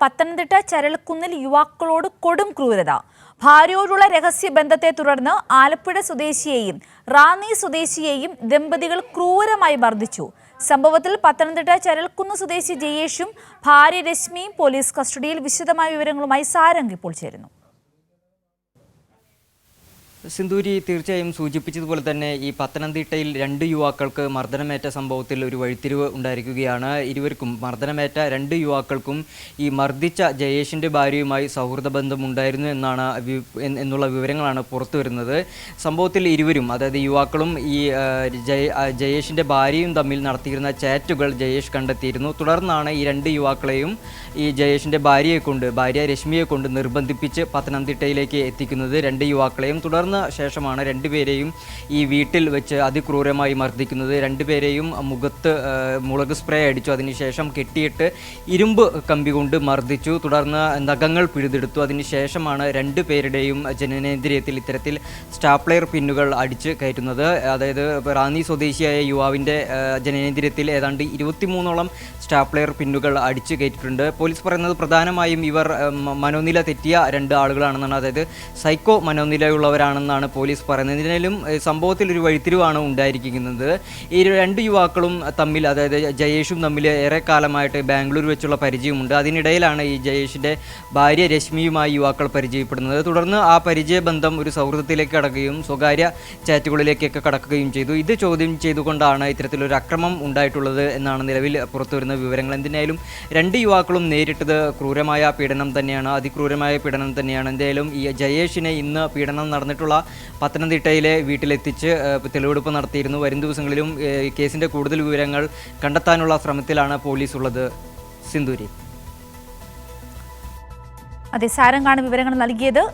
പത്തനംതിട്ട ചരൽക്കുന്നിൽ യുവാക്കളോട് കൊടും ക്രൂരത. ഭാര്യയോടുള്ള രഹസ്യ ബന്ധത്തെ തുടർന്ന് ആലപ്പുഴ സ്വദേശിയെയും റാന്നി സ്വദേശിയെയും ദമ്പതികൾ ക്രൂരമായി മർദ്ദിച്ചു. സംഭവത്തിൽ പത്തനംതിട്ട ചരൽക്കുന്ന് സ്വദേശി ജയേഷും ഭാര്യ രശ്മിയും പോലീസ് കസ്റ്റഡിയിൽ. വിശദമായ വിവരങ്ങളുമായി സാരംഗ് ഇപ്പോൾ ചേരുന്നു. സിന്ധൂരി തീർച്ചയായും സൂചിപ്പിച്ചതുപോലെ തന്നെ ഈ പത്തനംതിട്ടയിൽ 2 യുവാക്കൾക്ക് മർദ്ദനമേറ്റ സംഭവത്തിൽ ഒരു വഴിത്തിരിവ് ഉണ്ടായിരിക്കുകയാണ്. ഇരുവർക്കും മർദ്ദനമേറ്റ 2 യുവാക്കൾക്കും ഈ മർദ്ദിച്ച ജയേഷിൻ്റെ ഭാര്യയുമായി സൗഹൃദ ബന്ധമുണ്ടായിരുന്നു എന്നുള്ള വിവരങ്ങളാണ് പുറത്തു വരുന്നത്. സംഭവത്തിൽ ഇരുവരും, അതായത് യുവാക്കളും ഈ ജയേഷിൻ്റെ ഭാര്യയും തമ്മിൽ നടത്തിയിരുന്ന ചാറ്റുകൾ ജയേഷ് കണ്ടെത്തിയിരുന്നു. തുടർന്നാണ് ഈ 2 യുവാക്കളെയും ഈ ജയേഷിൻ്റെ ഭാര്യ രശ്മിയെ കൊണ്ട് നിർബന്ധിപ്പിച്ച് പത്തനംതിട്ടയിലേക്ക് എത്തിക്കുന്നത്. 2 യുവാക്കളെയും തുടർന്ന് ശേഷമാണ് 2 പേരെയും ഈ വീട്ടിൽ വെച്ച് അതിക്രൂരമായി മർദ്ദിക്കുന്നത്. 2 പേരെയും മുഖത്ത് മുളക് സ്പ്രേ അടിച്ചു. അതിനുശേഷം കെട്ടിയിട്ട് ഇരുമ്പ് കമ്പി കൊണ്ട് മർദ്ദിച്ചു. തുടർന്ന് നഖങ്ങൾ പിഴുതെടുത്തു. അതിനുശേഷമാണ് 2 പേരുടെയും ജനനേന്ദ്രിയത്തിൽ ഇത്തരത്തിൽ സ്റ്റാപ്ലെയർ പിന്നുകൾ അടിച്ച് കയറ്റുന്നത്. അതായത് റാന്നി സ്വദേശിയായ യുവാവിൻ്റെ ജനനേന്ദ്രിയത്തിൽ ഏതാണ്ട് 23ഓളം സ്റ്റാപ്ലെയർ പിന്നുകൾ അടിച്ച് കയറ്റിയിട്ടുണ്ട്. പോലീസ് പറയുന്നത് പ്രധാനമായും ഇവർ മനോനില തെറ്റിയ 2 ആളുകളാണെന്നാണ്, അതായത് സൈക്കോ മനോനിലയുള്ളവരാണെന്നാണ് പോലീസ് പറയുന്നത്. ഇതിനാലും സംഭവത്തിൽ ഒരു വഴിത്തിരിവാണ് ഉണ്ടായിരിക്കുന്നത്. ഈ 2 യുവാക്കളും തമ്മിൽ, അതായത് ജയേഷും തമ്മിൽ ഏറെ കാലമായിട്ട് ബാംഗ്ലൂർ വെച്ചുള്ള പരിചയമുണ്ട്. അതിനിടയിലാണ് ഈ ജയേഷിൻ്റെ ഭാര്യ രശ്മിയുമായി യുവാക്കൾ പരിചയപ്പെടുന്നത്. തുടർന്ന് ആ പരിചയബന്ധം ഒരു സൗഹൃദത്തിലേക്ക് കടക്കുകയും സ്വകാര്യ ചാറ്റുകളിലേക്കൊക്കെ കടക്കുകയും ചെയ്തു. ഇത് ചോദ്യം ചെയ്തുകൊണ്ടാണ് ഇത്തരത്തിലൊരു അക്രമം ഉണ്ടായിട്ടുള്ളത് എന്നാണ് നിലവിൽ പുറത്തുവരുന്ന വിവരങ്ങൾ. എന്തിനായാലും 2 യുവാക്കളും നേരിട്ടത് ക്രൂരമായ പീഡനം തന്നെയാണ്, അതിക്രൂരമായ പീഡനം തന്നെയാണ്. എന്തായാലും ഈ ജയേഷിനെ ഇന്ന് പീഡനം നടന്നിട്ടുള്ള പത്തനംതിട്ടയിലെ വീട്ടിലെത്തിച്ച് തെളിവെടുപ്പ് നടത്തിയിരുന്നു. വരും ദിവസങ്ങളിലും കേസിൻ്റെ കൂടുതൽ വിവരങ്ങൾ കണ്ടെത്താനുള്ള ശ്രമത്തിലാണ് പോലീസ് ഉള്ളത്. സിന്ധൂരി. അതെ, സാരംഗാണ് വിവരങ്ങൾ നൽകിയത്.